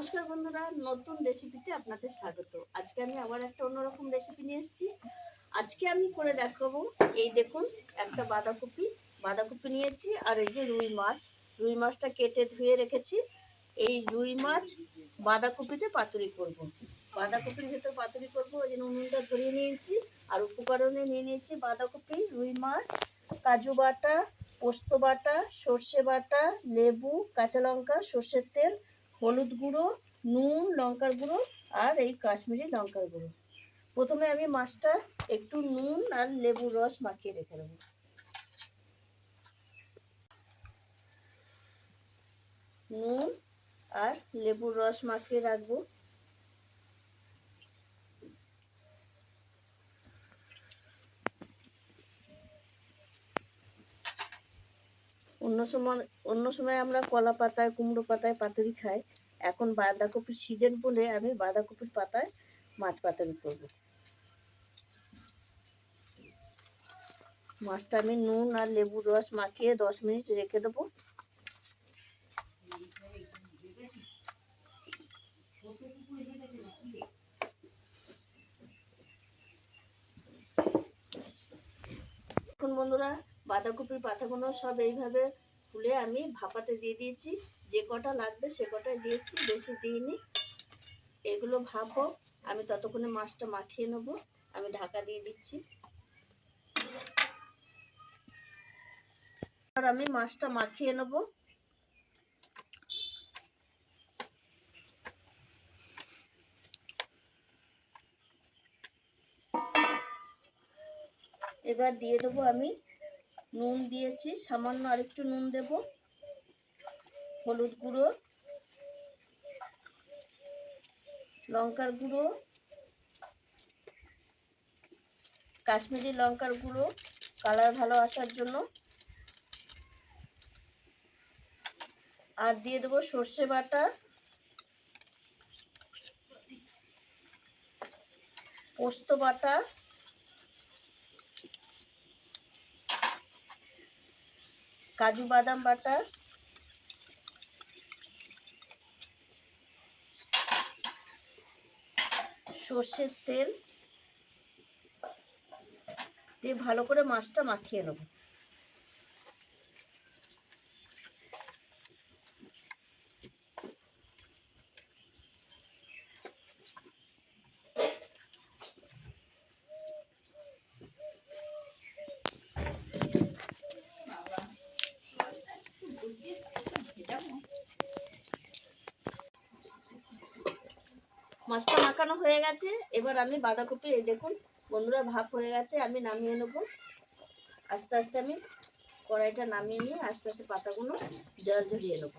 নমস্কার বন্ধুরা, নতুন রেসিপিতে আপনাদের স্বাগত। আজকে আমি আবার একটা অন্যরকম রেসিপি নিয়ে এসেছি। আজকে আমি করে দেখাবো, এই দেখুন একটা বাঁধাকপি নিয়েছি, আর এই যে রুই মাছটা কেটে ধুয়ে রেখেছি। এই রুই মাছ বাঁধাকপিতে পাতুরি করব। বাঁধাকপির ভেতর পাতুরি করব, ওই জন্য উনুনটা ধরিয়ে নিয়েছি। আর উপকরণে নিয়ে নিয়েছি বাঁধাকপি, রুই মাছ, কাজু বাটা, পোস্ত বাটা, সর্ষে বাটা, লেবু, কাঁচা লঙ্কা, সর্ষের তেল, হলুদ গুঁড়ো, নুন, লঙ্কার গুঁড়ো আর এই কাশ্মীরি লঙ্কার গুঁড়ো। প্রথমে আমি মাছটা একটু নুন আর লেবুর রস মাখিয়ে রেখে দেবো। নুন আর লেবুর রস মাখিয়ে রাখবো। অন্য সময় আমরা কলা পাতায়, কুমড়ো পাতায় পাতুরি খাই। এখন বাঁধাকপির সিজন বলে আমি বাঁধাকপির পাতায় মাছ পাতুরি করব। মাছটা আমি নুন আর লেবুর রস মাখিয়ে 10 মিনিট রেখে দেবো। এখন বন্ধুরা, বাঁধাকপির পাতাগুলো সব এইভাবে খুলে আমি ভাপাতে দিয়ে দিয়েছি। যে কটা লাগবে সে কটাই দিয়েছি, বেশি দিইনি। এগুলো ভাপ হোক, আমি ততক্ষণে মাছটা মাখিয়ে নেবো। আমি ঢাকা দিয়ে দিচ্ছি। আর আমি মাছটা মাখিয়ে নেব। এবার দিয়ে দেবো, আমি নুন দিয়েছি, সামান্য আরেকটু নুন দেব, হলুদ গুঁড়ো, লঙ্কার গুঁড়ো, কাশ্মীরি লঙ্কার গুঁড়ো কালার ভালো আসার জন্য, আর দিয়ে দেবো সর্ষে বাটা, পোস্ত বাটা, কাজু বাদাম বাটা, সর্ষের তেল দিয়ে ভালো করে মাছটা মাখিয়ে নেব। মাছটা মাখানো হয়ে গেছে। এবার আমি বাঁধাকপি, এই দেখুন বন্ধুরা, ভাপ হয়ে গেছে, আমি নামিয়ে নেব। আস্তে আস্তে আমি কড়াইটা নামিয়ে নিয়ে আস্তে আস্তে পাতাগুলো জল ঝরিয়ে নেব।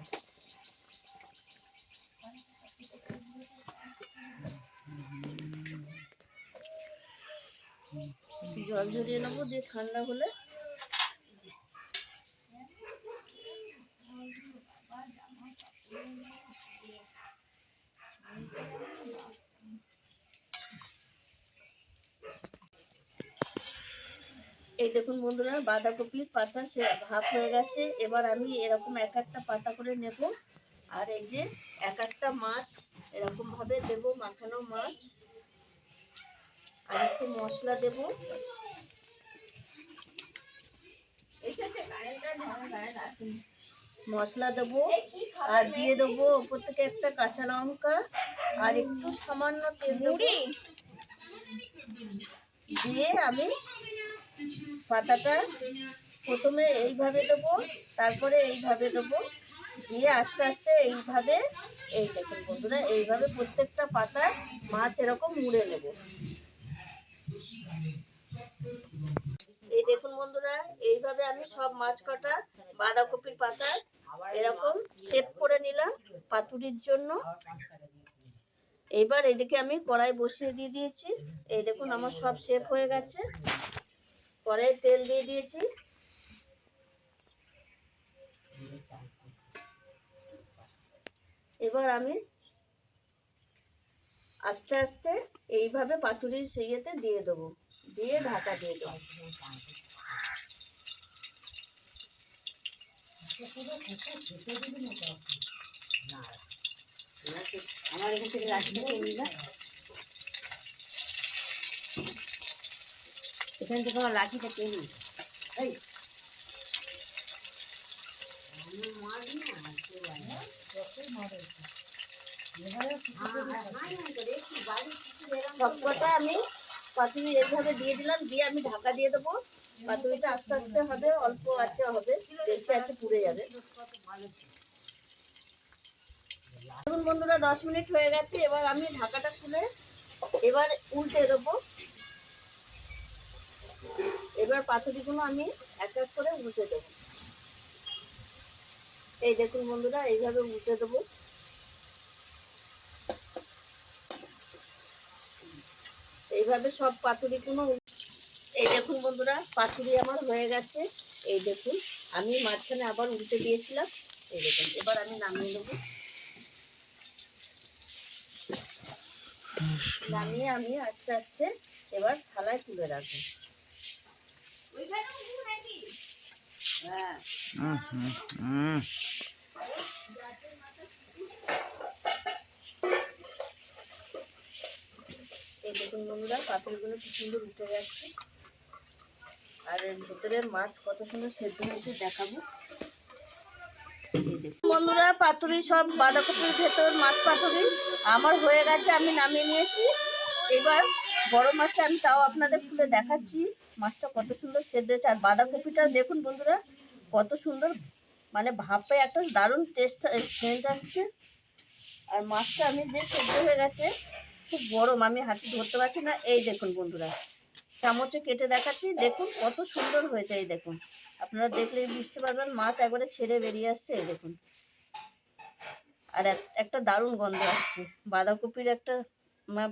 জল ঝরিয়ে নেবো, দিয়ে ঠান্ডা হলে এই দেখুন বন্ধুরা, বাঁধাকপির পাতা সে ভাপ হয়ে গেছে। এবার আমি এরকম এক একটা পাতা করে নেব, আর এই যে এক একটা মাছ এরকম ভাবে দেব, মাখানো মাছ। আর একটু মশলা দেব, মশলা দেবো, আর দিয়ে দেবো ওপর থেকে একটা কাঁচা লঙ্কা, আর একটু সামান্য তেল দিয়ে আমি পাতাটা প্রথমে এইভাবে দেবো, তারপরে এইভাবে দেবো, দিয়ে আস্তে আস্তে এইভাবে, এই দেখুন বন্ধুরা, এইভাবে প্রত্যেকটা পাতায় মাছ এরকম মুড়ে নেব। এই দেখুন বন্ধুরা, এইভাবে আমি সব মাছ কাটা বাঁধাকপির পাতায় এরকম শেপ করে নিলাম পাতুরির জন্য। এবার এদিকে আমি কড়াই বসিয়ে দিয়ে দিয়েছি। এই দেখুন আমার সব শেপ হয়ে গেছে। কড়াই তেল দিয়ে দিয়েছি। এবার আমি আস্তে আস্তে এইভাবে পাতুরির সেইয়েতে দিয়ে দেবো, দিয়ে ঢাকা দিয়ে দেবো। আমার এখান থেকে লাঠিটা টেনে না, এখান থেকে আমার লাঠিটা টেনে। এই সবকটা আমি পাতুরি এইভাবে দিয়ে দিলাম, দিয়ে আমি ঢাকা দিয়ে দেবো। পাতুরিটা আস্তে আস্তে হবে, অল্প আছে হবে, বেশি আছে পুড়ে যাবে। দেখুন বন্ধুরা 10 মিনিট হয়ে গেছে, এবার আমি ঢাকাটা খুলে এবার উল্টে দেবো। এবার পাতুরিগুলো আমি এক এক করে উল্টে দেবো। এই দেখুন বন্ধুরা, এইভাবে উল্টে দেবো। এইভাবে সব পাতুরিগুলো, এই দেখুন বন্ধুরা পাতুরি আমার হয়ে গেছে। এই দেখুন আমি মাঝখানে আবার উল্টে দিয়েছিলাম। এই দেখুন এবার আমি নামিয়ে নেবো। নামিয়ে আমি আস্তে আস্তে এবার থালায় তুলে রাখবো। এই দেখুন বন্ধুরা পাতুরিগুলো কি সুন্দর উঠে যাচ্ছে, আর এর ভেতরের মাছ কত সুন্দর সেদ্ধ হয়েছে দেখাবো। এই দেখুন বন্ধুরা পাতুরি সব বাঁধাকপির ভেতর মাছ পাতুরি আমার হয়ে গেছে, আমি নামিয়ে নিয়েছি। এবার বড় মাছে আমি তাও আপনাদের খুলে দেখাচ্ছি মাছটা কত সুন্দর সেদ্ধ হয়েছে। আর বাঁধাকপিটা দেখুন বন্ধুরা কত সুন্দর, মানে ভাপে একটা দারুণ টেস্ট সেন্ট আসছে। আর মাছটা আমি যে সেদ্ধ হয়ে গেছে, খুব গরম, আমি হাতে ধরতে পারছি না। এই দেখুন বন্ধুরা চামচে কেটে দেখাচ্ছি, দেখুন কত সুন্দর হয়েছে। এই দেখুন আপনারা দেখলেই বুঝতে পারবেন, মাছ একবারে ছেড়ে বেরিয়ে আসছে। এই দেখুন, আর একটা দারুণ গন্ধ আসছে। বাঁধাকপির একটা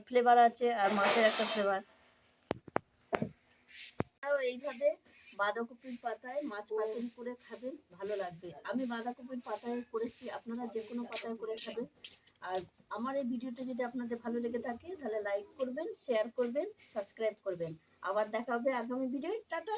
ফ্লেভার আছে আর মাছের একটা ফ্লেভার। এইভাবে বাঁধাকপির পাতায় মাছ পাতুরি করে খাবেন, ভালো লাগবে। আমি বাঁধাকপির পাতায় করেছি, আপনারা যে কোনো পাতায় করে খাবেন। আর আমার এই ভিডিওটা যদি আপনাদের ভালো লেগে থাকে তাহলে লাইক করবেন, শেয়ার করবেন, সাবস্ক্রাইব করবেন। আবার দেখা হবে আগামী ভিডিওয়। টাটা।